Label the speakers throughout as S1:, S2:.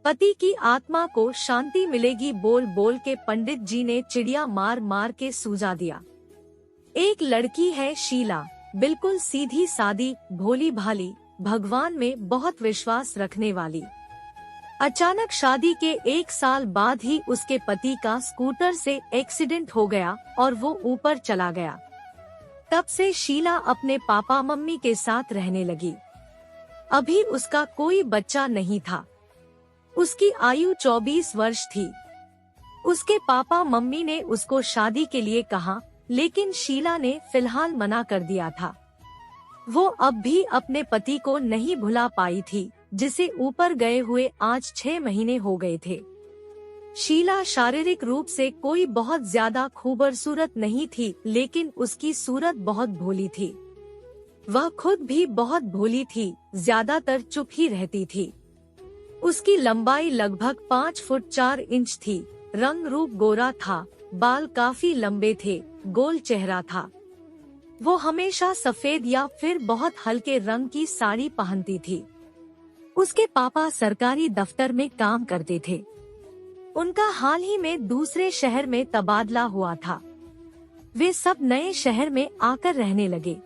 S1: पति की आत्मा को शांति मिलेगी बोल बोल के पंडित जी ने चिड़िया मार मार के सूजा दिया। एक लड़की है शीला, बिल्कुल सीधी सादी, भोली भाली, भगवान में बहुत विश्वास रखने वाली। अचानक शादी के 1 साल बाद ही उसके पति का स्कूटर से एक्सीडेंट हो गया और वो ऊपर चला गया। तब से शीला अपने पापा मम्मी के साथ रहने लगी। अभी उसका कोई बच्चा नहीं था। उसकी आयु 24 वर्ष थी। उसके पापा मम्मी ने उसको शादी के लिए कहा, लेकिन शीला ने फिलहाल मना कर दिया था। वो अब भी अपने पति को नहीं भुला पाई थी, जिसे ऊपर गए हुए आज 6 महीने हो गए थे। शीला शारीरिक रूप से कोई बहुत ज्यादा खूबसूरत नहीं थी, लेकिन उसकी सूरत बहुत भोली थी। वह खुद भी बहुत भोली थी, ज्यादातर चुप ही रहती थी। उसकी लंबाई लगभग 5 फुट 4 इंच थी। रंग रूप गोरा था, बाल काफी लंबे थे, गोल चेहरा था। वो हमेशा सफेद या फिर बहुत हल्के रंग की साड़ी पहनती थी। उसके पापा सरकारी दफ्तर में काम करते थे। उनका हाल ही में दूसरे शहर में तबादला हुआ था। वे सब नए शहर में आकर रहने लगे।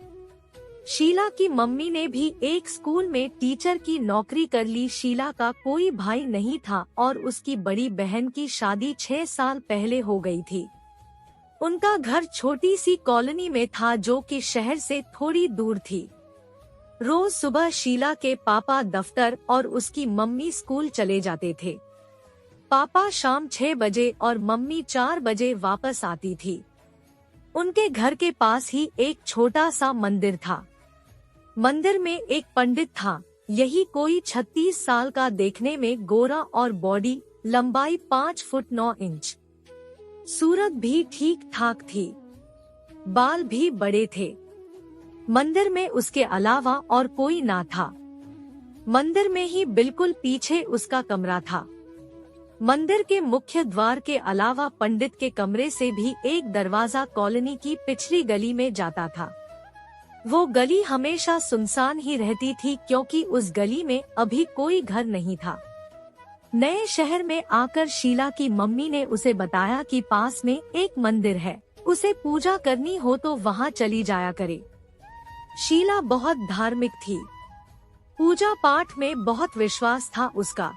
S1: शीला की मम्मी ने भी एक स्कूल में टीचर की नौकरी कर ली। शीला का कोई भाई नहीं था और उसकी बड़ी बहन की शादी 6 साल पहले हो गई थी। उनका घर छोटी सी कॉलोनी में था, जो कि शहर से थोड़ी दूर थी। रोज सुबह शीला के पापा दफ्तर और उसकी मम्मी स्कूल चले जाते थे। पापा शाम 6 बजे और मम्मी 4 बजे वापस आती थी। उनके घर के पास ही एक छोटा सा मंदिर था। मंदिर में एक पंडित था। यही कोई 36 साल का, देखने में गोरा और बॉडी, लंबाई 5 फुट 9 इंच। सूरत भी ठीक ठाक थी, बाल भी बड़े थे। मंदिर में उसके अलावा और कोई ना था। मंदिर में ही बिल्कुल पीछे उसका कमरा था। मंदिर के मुख्य द्वार के अलावा पंडित के कमरे से भी एक दरवाजा कॉलोनी की पिछली गली में जाता था। वो गली हमेशा सुनसान ही रहती थी, क्योंकि उस गली में अभी कोई घर नहीं था। नए शहर में आकर शीला की मम्मी ने उसे बताया कि पास में एक मंदिर है, उसे पूजा करनी हो तो वहाँ चली जाया करे। शीला बहुत धार्मिक थी। पूजा पाठ में बहुत विश्वास था उसका।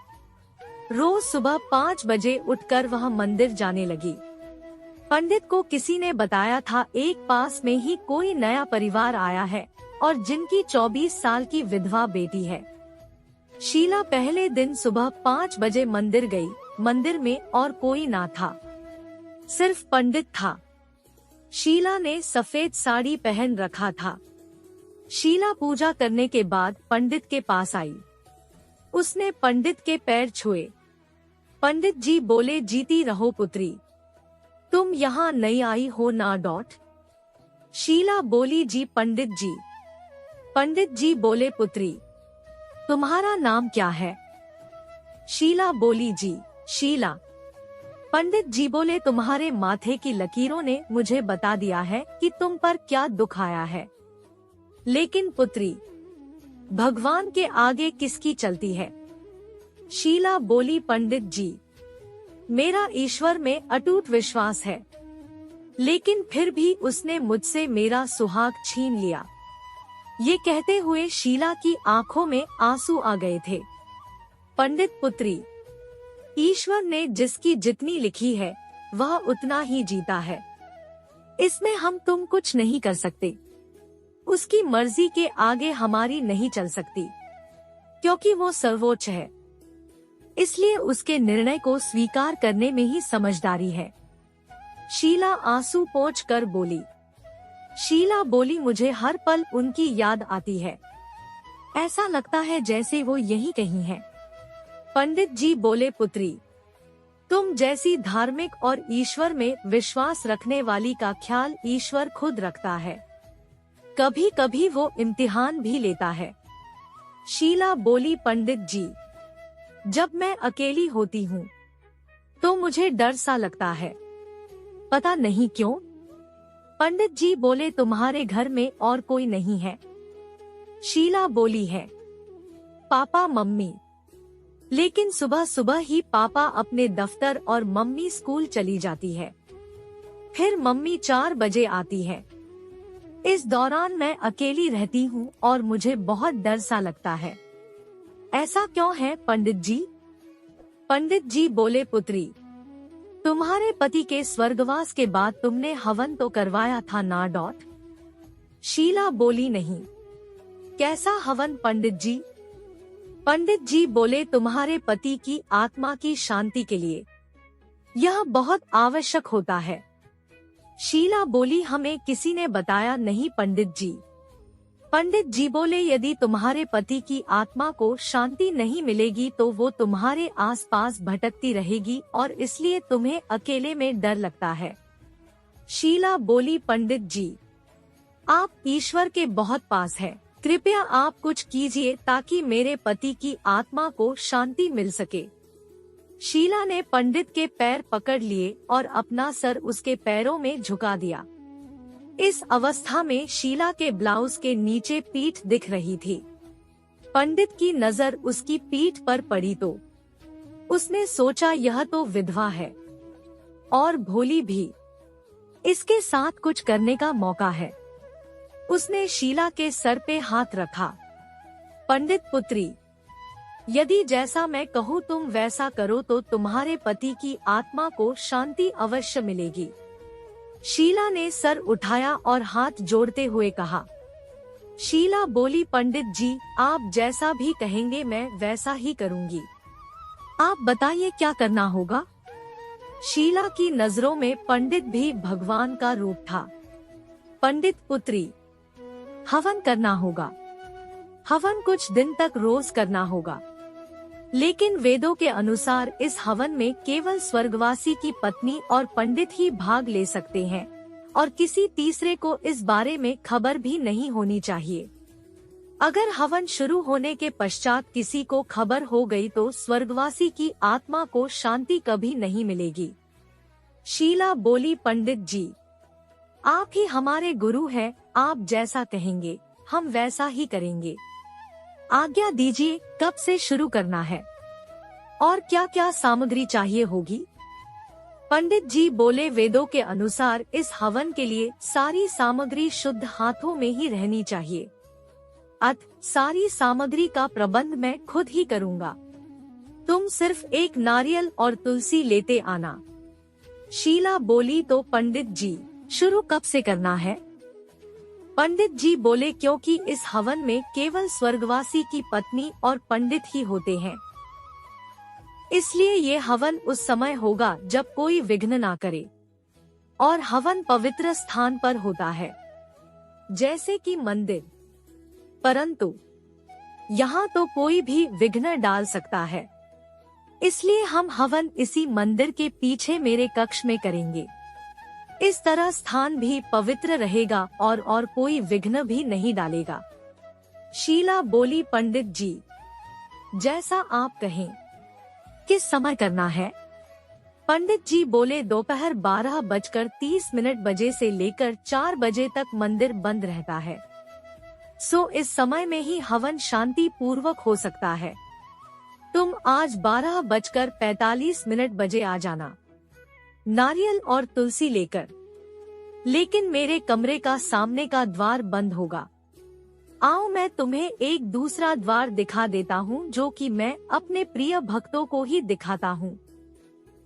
S1: रोज सुबह 5 बजे उठकर वह मंदिर जाने लगी। पंडित को किसी ने बताया था, एक पास में ही कोई नया परिवार आया है और जिनकी 24 साल की विधवा बेटी है। शीला पहले दिन सुबह 5 बजे मंदिर गई। मंदिर में और कोई ना था, सिर्फ पंडित था। शीला ने सफेद साड़ी पहन रखा था। शीला पूजा करने के बाद पंडित के पास आई। उसने पंडित के पैर छुए। पंडित जी बोले, जीती रहो पुत्री, तुम यहाँ नई आई हो ना? शीला बोली, जी पंडित जी। पंडित जी बोले, पुत्री तुम्हारा नाम क्या है? शीला बोली, जी शीला। पंडित जी बोले, तुम्हारे माथे की लकीरों ने मुझे बता दिया है कि तुम पर क्या दुख आया है। लेकिन पुत्री, भगवान के आगे किसकी चलती है? शीला बोली, पंडित जी मेरा ईश्वर में अटूट विश्वास है, लेकिन फिर भी उसने मुझसे मेरा सुहाग छीन लिया। ये कहते हुए शीला की आंखों में आंसू आ गए थे। पंडित, पुत्री ईश्वर ने जिसकी जितनी लिखी है वह उतना ही जीता है। इसमें हम तुम कुछ नहीं कर सकते। उसकी मर्जी के आगे हमारी नहीं चल सकती, क्योंकि वो सर्वोच्च है। इसलिए उसके निर्णय को स्वीकार करने में ही समझदारी है। शीला आंसू पोंछ कर बोली। शीला बोली, मुझे हर पल उनकी याद आती है। ऐसा लगता है जैसे वो यहीं कहीं है। पंडित जी बोले, पुत्री तुम जैसी धार्मिक और ईश्वर में विश्वास रखने वाली का ख्याल ईश्वर खुद रखता है। कभी कभी वो इम्तिहान भी लेता है। शीला बोली, पंडित जी जब मैं अकेली होती हूँ तो मुझे डर सा लगता है, पता नहीं क्यों। पंडित जी बोले, तुम्हारे घर में और कोई नहीं है? शीला बोली, है पापा मम्मी। लेकिन सुबह सुबह ही पापा अपने दफ्तर और मम्मी स्कूल चली जाती है। फिर मम्मी 4 बजे आती है। इस दौरान मैं अकेली रहती हूँ और मुझे बहुत डर सा लगता है। ऐसा क्यों है पंडित जी? पंडित जी बोले, पुत्री, तुम्हारे पति के स्वर्गवास के बाद तुमने हवन तो करवाया था ना? शीला बोली, नहीं। कैसा हवन पंडित जी? पंडित जी बोले, तुम्हारे पति की आत्मा की शांति के लिए यह बहुत आवश्यक होता है। शीला बोली, हमें किसी ने बताया नहीं पंडित जी। पंडित जी बोले, यदि तुम्हारे पति की आत्मा को शांति नहीं मिलेगी तो वो तुम्हारे आसपास भटकती रहेगी और इसलिए तुम्हें अकेले में डर लगता है। शीला बोली, पंडित जी, आप ईश्वर के बहुत पास है, कृपया आप कुछ कीजिए ताकि मेरे पति की आत्मा को शांति मिल सके। शीला ने पंडित के पैर पकड़ लिए और अपना सर उसके पैरों में झुका दिया। इस अवस्था में शीला के ब्लाउज के नीचे पीठ दिख रही थी। पंडित की नजर उसकी पीठ पर पड़ी तो उसने सोचा, यह तो विधवा है और भोली भी, इसके साथ कुछ करने का मौका है। उसने शीला के सर पे हाथ रखा। पंडित, पुत्री, यदि जैसा मैं कहूँ तुम वैसा करो तो तुम्हारे पति की आत्मा को शांति अवश्य मिलेगी। शीला ने सर उठाया और हाथ जोड़ते हुए कहा। शीला बोली, पंडित जी, आप जैसा भी कहेंगे मैं वैसा ही करूंगी। आप बताइए क्या करना होगा? शीला की नजरों में पंडित भी भगवान का रूप था। पंडित, पुत्री, हवन करना होगा। हवन कुछ दिन तक रोज करना होगा, लेकिन वेदों के अनुसार इस हवन में केवल स्वर्गवासी की पत्नी और पंडित ही भाग ले सकते हैं और किसी तीसरे को इस बारे में खबर भी नहीं होनी चाहिए। अगर हवन शुरू होने के पश्चात किसी को खबर हो गई तो स्वर्गवासी की आत्मा को शांति कभी नहीं मिलेगी। शीला बोली, पंडित जी, आप ही हमारे गुरु हैं, आप जैसा कहेंगे हम वैसा ही करेंगे। आज्ञा दीजिए, कब से शुरू करना है और क्या क्या सामग्री चाहिए होगी? पंडित जी बोले, वेदों के अनुसार इस हवन के लिए सारी सामग्री शुद्ध हाथों में ही रहनी चाहिए। सारी सामग्री का प्रबंध मैं खुद ही करूँगा। तुम सिर्फ एक नारियल और तुलसी लेते आना। शीला बोली, तो पंडित जी, शुरू कब से करना है? पंडित जी बोले, क्योंकि इस हवन में केवल स्वर्गवासी की पत्नी और पंडित ही होते हैं, इसलिए ये हवन उस समय होगा जब कोई विघ्न ना करे और हवन पवित्र स्थान पर होता है, जैसे कि मंदिर। परंतु यहाँ तो कोई भी विघ्न डाल सकता है, इसलिए हम हवन इसी मंदिर के पीछे मेरे कक्ष में करेंगे। इस तरह स्थान भी पवित्र रहेगा और कोई विघ्न भी नहीं डालेगा। शीला बोली, पंडित जी, जैसा आप कहें। किस समय करना है? पंडित जी बोले, दोपहर 12:30 बजे से लेकर 4 बजे तक मंदिर बंद रहता है, सो इस समय में ही हवन शांति पूर्वक हो सकता है। तुम आज 12:45 बजे आ जाना, नारियल और तुलसी लेकर। लेकिन मेरे कमरे का सामने का द्वार बंद होगा। आओ मैं तुम्हें एक दूसरा द्वार दिखा देता हूँ जो कि मैं अपने प्रिय भक्तों को ही दिखाता हूँ।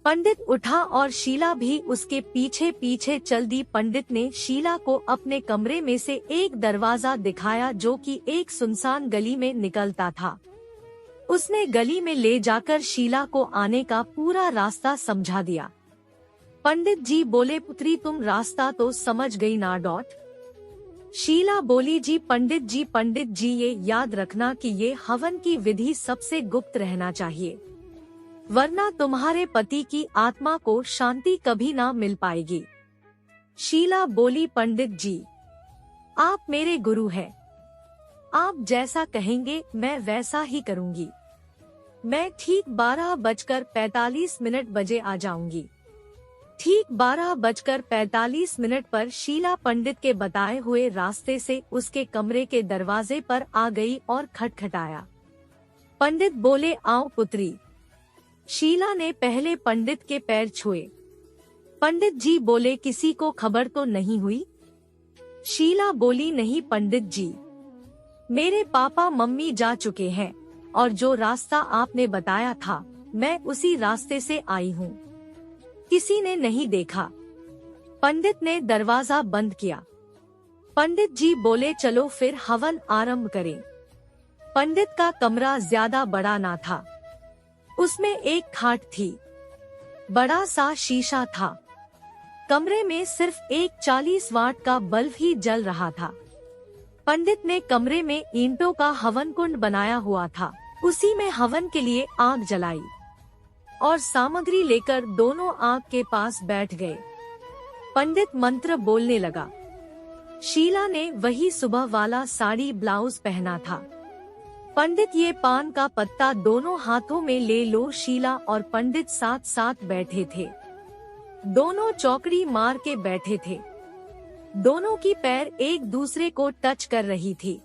S1: पंडित उठा और शीला भी उसके पीछे पीछे चल दी। पंडित ने शीला को अपने कमरे में से एक दरवाजा दिखाया जो कि एक सुनसान गली में निकलता था। उसने गली में ले जाकर शीला को आने का पूरा रास्ता समझा दिया। पंडित जी बोले, पुत्री, तुम रास्ता तो समझ गई ना? शीला बोली, जी पंडित जी, ये याद रखना कि ये हवन की विधि सबसे गुप्त रहना चाहिए, वरना तुम्हारे पति की आत्मा को शांति कभी ना मिल पाएगी। शीला बोली, पंडित जी, आप मेरे गुरु हैं, आप जैसा कहेंगे मैं वैसा ही करूंगी। मैं ठीक 12:45 बजे आ जाऊंगी। ठीक 12:45 पर शीला पंडित के बताए हुए रास्ते से उसके कमरे के दरवाजे पर आ गई और खटखटाया। पंडित बोले आओ पुत्री। शीला ने पहले पंडित के पैर छुए। पंडित जी बोले किसी को खबर तो नहीं हुई? शीला बोली नहीं पंडित जी, मेरे पापा मम्मी जा चुके हैं और जो रास्ता आपने बताया था मैं उसी रास्ते से आई हूँ। किसी ने नहीं देखा। पंडित ने दरवाजा बंद किया। पंडित जी बोले चलो फिर हवन आरंभ करें। पंडित का कमरा ज्यादा बड़ा ना था। उसमें एक खाट थी, बड़ा सा शीशा था। कमरे में सिर्फ एक 40 वाट का बल्ब ही जल रहा था। पंडित ने कमरे में ईंटों का हवन कुंड बनाया हुआ था, उसी में हवन के लिए आग जलाई और सामग्री लेकर दोनों आग के पास बैठ गए। पंडित मंत्र बोलने लगा। शीला ने वही सुबह वाला साड़ी ब्लाउज पहना था। पंडित ये पान का पत्ता दोनों हाथों में ले लो। शीला और पंडित साथ साथ बैठे थे। दोनों चौकड़ी मार के बैठे थे। दोनों की पैर एक दूसरे को टच कर रही थी।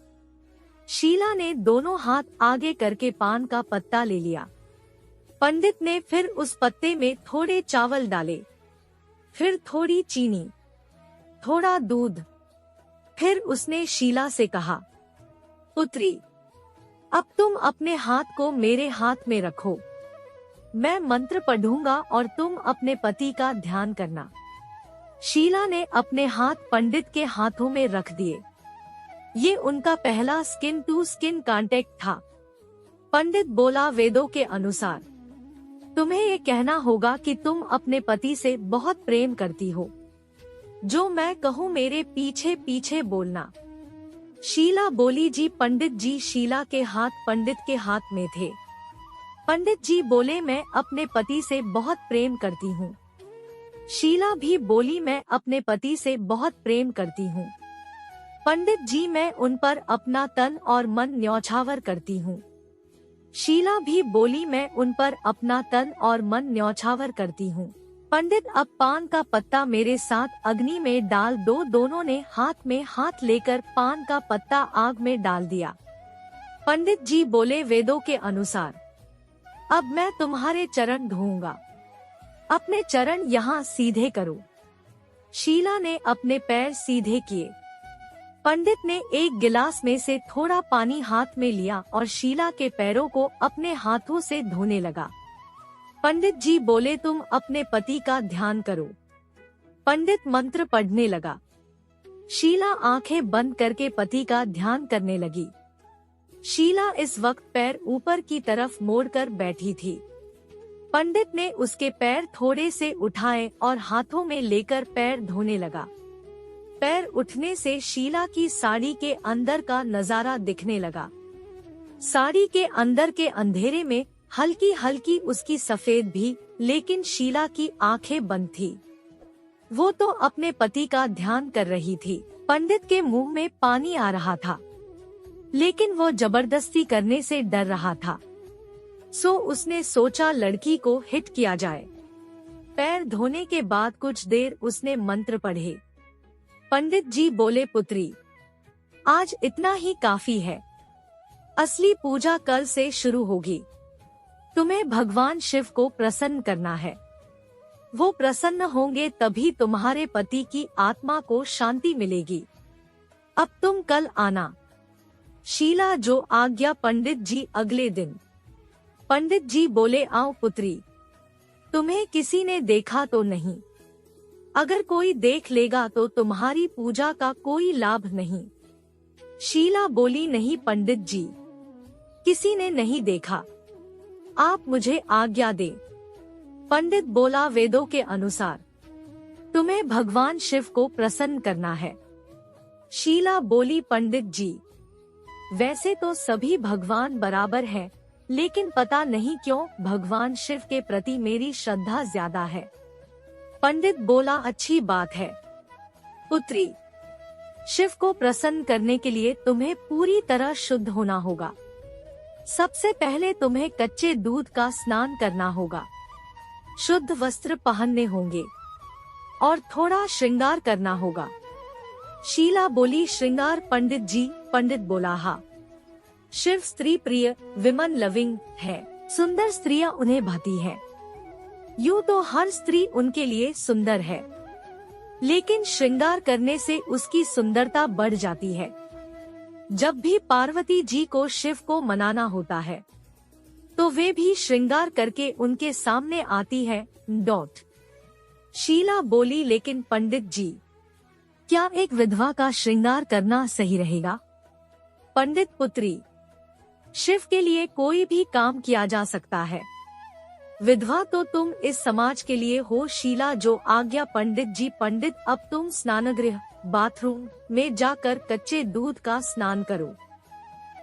S1: शीला ने दोनों हाथ आगे करके पान का पत्ता ले लिया। पंडित ने फिर उस पत्ते में थोड़े चावल डाले, फिर थोड़ी चीनी, थोड़ा दूध। फिर उसने शीला से कहा, पुत्री अब तुम अपने हाथ को मेरे हाथ में रखो। मैं मंत्र पढ़ूंगा और तुम अपने पति का ध्यान करना। शीला ने अपने हाथ पंडित के हाथों में रख दिए। ये उनका पहला स्किन टू स्किन कांटेक्ट था। पंडित बोला वेदों के अनुसार तुम्हें ये कहना होगा कि तुम अपने पति से बहुत प्रेम करती हो। जो मैं कहूँ मेरे पीछे पीछे बोलना। शीला बोली जी पंडित जी। शीला के हाथ पंडित के हाथ में थे। पंडित जी बोले मैं अपने पति से बहुत प्रेम करती हूँ। शीला भी बोली मैं अपने पति से बहुत प्रेम करती हूँ। पंडित जी मैं उन पर अपना तन और मन न्यौछावर करती हूँ। शीला भी बोली मैं उन पर अपना तन और मन न्यौछावर करती हूँ। पंडित अब पान का पत्ता मेरे साथ अग्नि में डाल दो। दोनों ने हाथ में हाथ लेकर पान का पत्ता आग में डाल दिया। पंडित जी बोले वेदों के अनुसार अब मैं तुम्हारे चरण धोऊंगा। अपने चरण यहाँ सीधे करो। शीला ने अपने पैर सीधे किए। पंडित ने एक गिलास में से थोड़ा पानी हाथ में लिया और शीला के पैरों को अपने हाथों से धोने लगा। पंडित जी बोले तुम अपने पति का ध्यान करो। पंडित मंत्र पढ़ने लगा। शीला आंखें बंद करके पति का ध्यान करने लगी। शीला इस वक्त पैर ऊपर की तरफ मोड़कर बैठी थी। पंडित ने उसके पैर थोड़े से उठाए और हाथों में लेकर पैर धोने लगा। पैर उठने से शीला की साड़ी के अंदर का नजारा दिखने लगा। साड़ी के अंदर के अंधेरे में हल्की हल्की उसकी सफेद भी, लेकिन शीला की आंखें बंद थी। वो तो अपने पति का ध्यान कर रही थी। पंडित के मुंह में पानी आ रहा था, लेकिन वो जबरदस्ती करने से डर रहा था। सो उसने सोचा लड़की को हिट किया जाए। पैर धोने के बाद कुछ देर उसने मंत्र पढ़े। पंडित जी बोले पुत्री आज इतना ही काफी है। असली पूजा कल से शुरू होगी। तुम्हें भगवान शिव को प्रसन्न करना है। वो प्रसन्न होंगे तभी तुम्हारे पति की आत्मा को शांति मिलेगी। अब तुम कल आना। शीला जो आज्ञा पंडित जी। अगले दिन पंडित जी बोले आओ पुत्री, तुम्हें किसी ने देखा तो नहीं? अगर कोई देख लेगा तो तुम्हारी पूजा का कोई लाभ नहीं। शीला बोली नहीं पंडित जी, किसी ने नहीं देखा। आप मुझे आज्ञा दे। पंडित बोला वेदों के अनुसार तुम्हें भगवान शिव को प्रसन्न करना है। शीला बोली पंडित जी, वैसे तो सभी भगवान बराबर हैं, लेकिन पता नहीं क्यों भगवान शिव के प्रति मेरी श्रद्धा ज्यादा है। पंडित बोला अच्छी बात है पुत्री, शिव को प्रसन्न करने के लिए तुम्हें पूरी तरह शुद्ध होना होगा। सबसे पहले तुम्हें कच्चे दूध का स्नान करना होगा, शुद्ध वस्त्र पहनने होंगे और थोड़ा श्रृंगार करना होगा। शीला बोली श्रृंगार पंडित जी? पंडित बोला हाँ। शिव स्त्री प्रिय विमन लविंग है, सुंदर स्त्रियां उन्हें भाती है। यूँ तो हर स्त्री उनके लिए सुंदर है, लेकिन श्रृंगार करने से उसकी सुंदरता बढ़ जाती है। जब भी पार्वती जी को शिव को मनाना होता है तो वे भी श्रृंगार करके उनके सामने आती है। शीला बोली, लेकिन पंडित जी, क्या एक विधवा का श्रृंगार करना सही रहेगा? पंडित पुत्री, शिव के लिए कोई भी काम किया जा सकता है, विधवा तो तुम इस समाज के लिए हो। शीला, जो आज्ञा पंडित जी। पंडित, अब तुम स्नानगृह बाथरूम में जाकर कच्चे दूध का स्नान करो।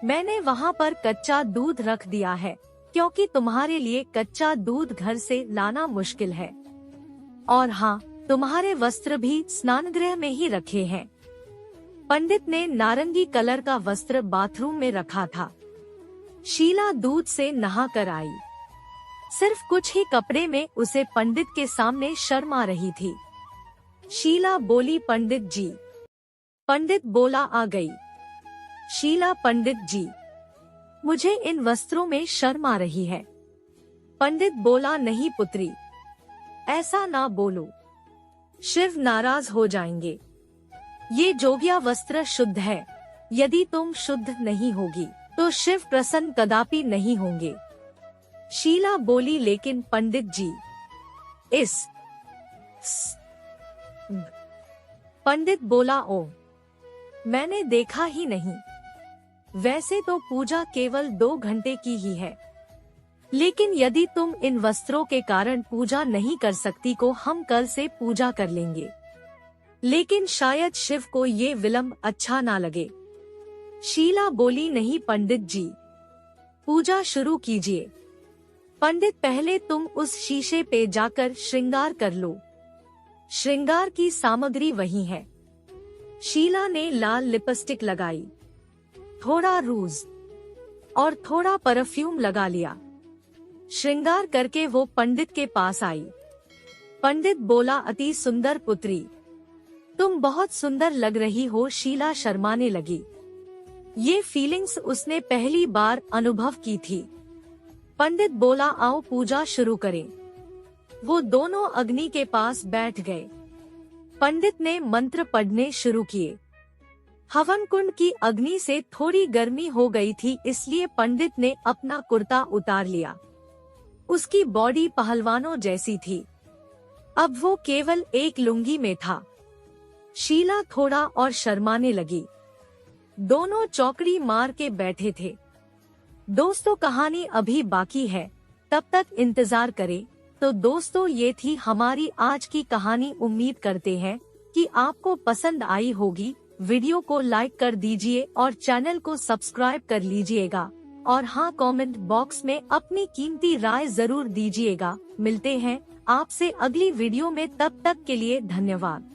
S1: मैंने वहाँ पर कच्चा दूध रख दिया है, क्योंकि तुम्हारे लिए कच्चा दूध घर से लाना मुश्किल है। और हाँ, तुम्हारे वस्त्र भी स्नानगृह में ही रखे हैं। पंडित ने नारंगी कलर का वस्त्र बाथरूम में रखा था। शीला दूध से नहा कर आई। सिर्फ कुछ ही कपड़े में उसे पंडित के सामने शर्म आ रही थी। शीला बोली, पंडित जी। पंडित बोला, आ गई। शीला, पंडित जी, मुझे इन वस्त्रों में शर्म आ रही है। पंडित बोला, नहीं पुत्री, ऐसा ना बोलो, शिव नाराज हो जाएंगे। ये जोगिया वस्त्र शुद्ध है, यदि तुम शुद्ध नहीं होगी तो शिव प्रसन्न कदापि नहीं होंगे। शीला बोली, लेकिन पंडित जी, पंडित बोला, ओ, मैंने देखा ही नहीं। वैसे तो पूजा केवल 2 घंटे की ही है, लेकिन यदि तुम इन वस्त्रों के कारण पूजा नहीं कर सकती को हम कल से पूजा कर लेंगे। लेकिन शायद शिव को ये विलंब अच्छा ना लगे। शीला बोली, नहीं पंडित जी, पूजा शुरू कीजिए। पंडित, पहले तुम उस शीशे पे जाकर श्रृंगार कर लो, श्रृंगार की सामग्री वही है। शीला ने लाल लिपस्टिक लगाई, थोड़ा रूज और थोड़ा परफ्यूम लगा लिया। श्रृंगार करके वो पंडित के पास आई। पंडित बोला, अति सुंदर पुत्री, तुम बहुत सुंदर लग रही हो। शीला शर्माने लगी। ये फीलिंग्स उसने पहली बार अनुभव की थी। पंडित बोला, आओ पूजा शुरू करें। वो दोनों अग्नि के पास बैठ गए। पंडित ने मंत्र पढ़ने शुरू किए। हवन कुंड की अग्नि से थोड़ी गर्मी हो गई थी, इसलिए पंडित ने अपना कुर्ता उतार लिया। उसकी बॉडी पहलवानों जैसी थी। अब वो केवल एक लुंगी में था। शीला थोड़ा और शर्माने लगी। दोनों चौकड़ी मार के बैठे थे। दोस्तों, कहानी अभी बाकी है, तब तक इंतजार करें। तो दोस्तों, ये थी हमारी आज की कहानी। उम्मीद करते हैं कि आपको पसंद आई होगी। वीडियो को लाइक कर दीजिए और चैनल को सब्सक्राइब कर लीजिएगा। और हाँ, कमेंट बॉक्स में अपनी कीमती राय जरूर दीजिएगा। मिलते हैं आपसे अगली वीडियो में, तब तक के लिए धन्यवाद।